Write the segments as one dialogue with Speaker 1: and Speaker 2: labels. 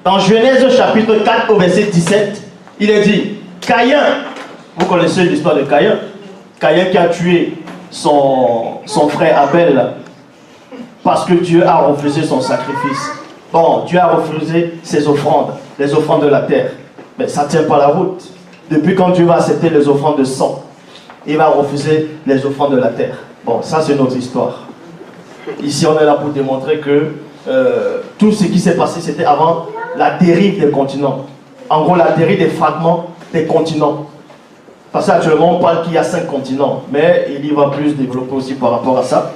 Speaker 1: Dans Genèse chapitre 4 au verset 17, il est dit, Caïn, vous connaissez l'histoire de Caïn, Caïn qui a tué son frère Abel parce que Dieu a refusé son sacrifice. Bon, Dieu a refusé ses offrandes, les offrandes de la terre. Mais ça ne tient pas la route. Depuis quand Dieu va accepter les offrandes de sang, il va refuser les offrandes de la terre. Bon, ça c'est notre histoire. Ici, on est là pour démontrer que tout ce qui s'est passé, c'était avant la dérive des continents. En gros, la dérive des fragments des continents. Parce qu'actuellement, on parle qu'il y a 5 continents, mais il y va plus développer aussi par rapport à ça.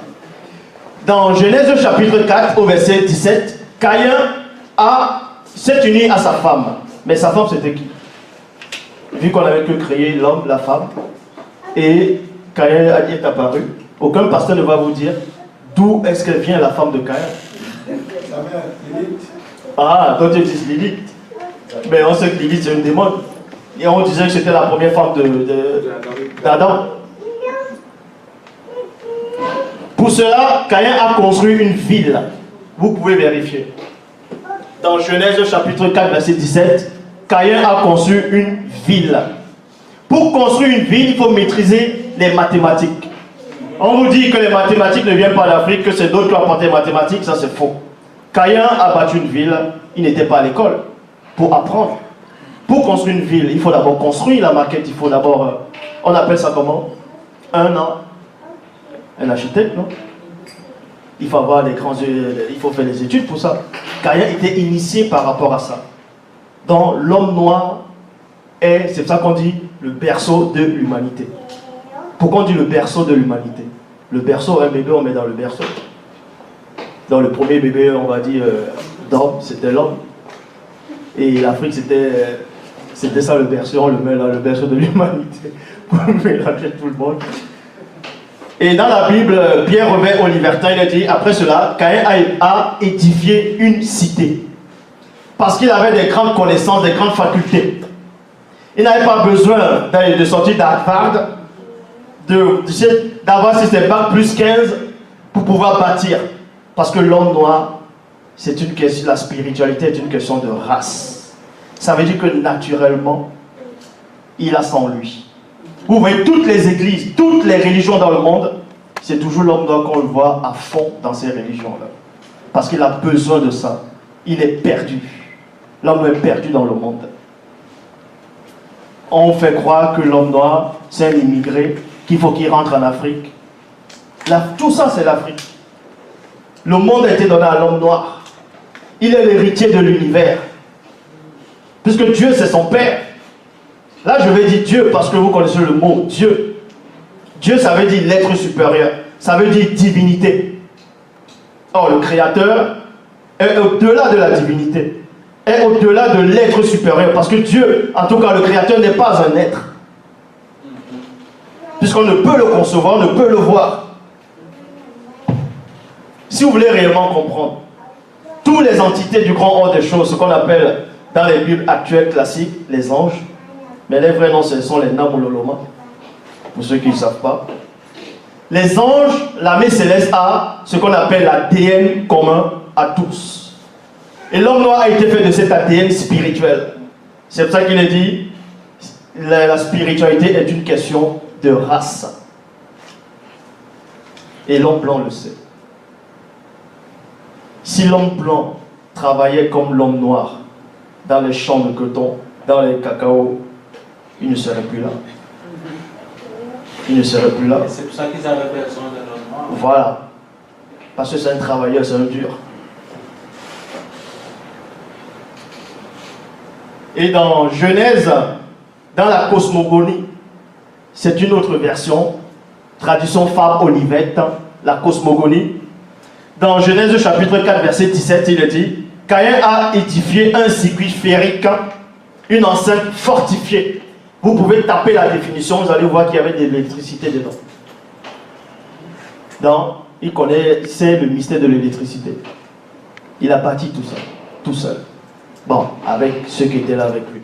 Speaker 1: Dans Genèse chapitre 4, au verset 17, Caïn s'est uni à sa femme. Mais sa femme, c'était qui? Vu qu'on avait que créé l'homme, la femme, et Caïn est apparu, aucun pasteur ne va vous dire d'où est-ce qu'elle vient la femme de Caïn.
Speaker 2: Sa mère, Lilith.
Speaker 1: Ah, d'autres disent Lilith. Mais on sait que Lilith c'est une démon. Et on disait que c'était la première femme d'Adam. Pour cela, Caïn a construit une ville. Vous pouvez vérifier. Dans Genèse chapitre 4, verset 17, Caïn a construit une ville. Pour construire une ville, il faut maîtriser les mathématiques. On vous dit que les mathématiques ne viennent pas d'Afrique, que c'est d'autres qui ont apporté les mathématiques, ça c'est faux. Caïn a bâti une ville, il n'était pas à l'école pour apprendre. Pour construire une ville, il faut d'abord construire la maquette, il faut d'abord, on appelle ça comment? Un architecte, non? Il faut avoir des grands yeux, il faut faire des études pour ça. Caïn était initié par rapport à ça. Donc l'homme noir est, c'est ça qu'on dit, le berceau de l'humanité. Pourquoi on dit le berceau de l'humanité? Le berceau, un bébé, on met dans le berceau. Dans le premier bébé, on va dire, d'homme, c'était l'homme. Et l'Afrique, c'était ça le berceau, on le met là, le berceau de l'humanité, pour mélanger tout le monde. Et dans la Bible, Pierre revêt au libertin, il a dit, après cela, Caïn a édifié une cité. Parce qu'il avait des grandes connaissances, des grandes facultés. Il n'avait pas besoin de sortir d'Harvard, d'avoir ses bacs plus 15 pour pouvoir bâtir. Parce que l'homme noir, c'est une question, la spiritualité est une question de race. Ça veut dire que naturellement, il a ça en lui. Vous voyez, toutes les églises, toutes les religions dans le monde, c'est toujours l'homme noir qu'on le voit à fond dans ces religions-là. Parce qu'il a besoin de ça. Il est perdu. L'homme est perdu dans le monde. On fait croire que l'homme noir, c'est un immigré, qu'il faut qu'il rentre en Afrique. Tout ça, c'est l'Afrique. Le monde a été donné à l'homme noir. Il est l'héritier de l'univers. Puisque Dieu, c'est son Père. Là, je vais dire Dieu parce que vous connaissez le mot Dieu. Dieu, ça veut dire l'être supérieur. Ça veut dire divinité. Or, le Créateur est au-delà de la divinité. Est au-delà de l'être supérieur. Parce que Dieu, en tout cas le Créateur, n'est pas un être. Puisqu'on ne peut le concevoir, on ne peut le voir. Si vous voulez réellement comprendre, toutes les entités du grand ordre des choses, ce qu'on appelle dans les Bibles actuelles classiques, les anges, mais les vrais noms, ce sont les Namololoma, pour ceux qui ne savent pas. Les anges, l'armée céleste a ce qu'on appelle l'ADN commun à tous. Et l'homme noir a été fait de cet ADN spirituel. C'est pour ça qu'il est dit, la spiritualité est une question de race. Et l'homme blanc le sait. Si l'homme blanc travaillait comme l'homme noir, dans les champs de coton, dans les cacao, il ne serait plus là. Il ne serait plus là.
Speaker 3: C'est pour ça qu'ils avaient besoin de l'homme noir.
Speaker 1: Voilà. Parce que c'est un travailleur, c'est un dur. Et dans Genèse, dans la cosmogonie, c'est une autre version, traduction Fabre Olivette, la cosmogonie. Dans Genèse chapitre 4, verset 17, il est dit, Caïn a édifié un circuit sphérique, une enceinte fortifiée. Vous pouvez taper la définition, vous allez voir qu'il y avait de l'électricité dedans. Donc, il connaît, c'est le mystère de l'électricité. Il a bâti tout ça, tout seul. Bon, avec ceux qui étaient là avec lui.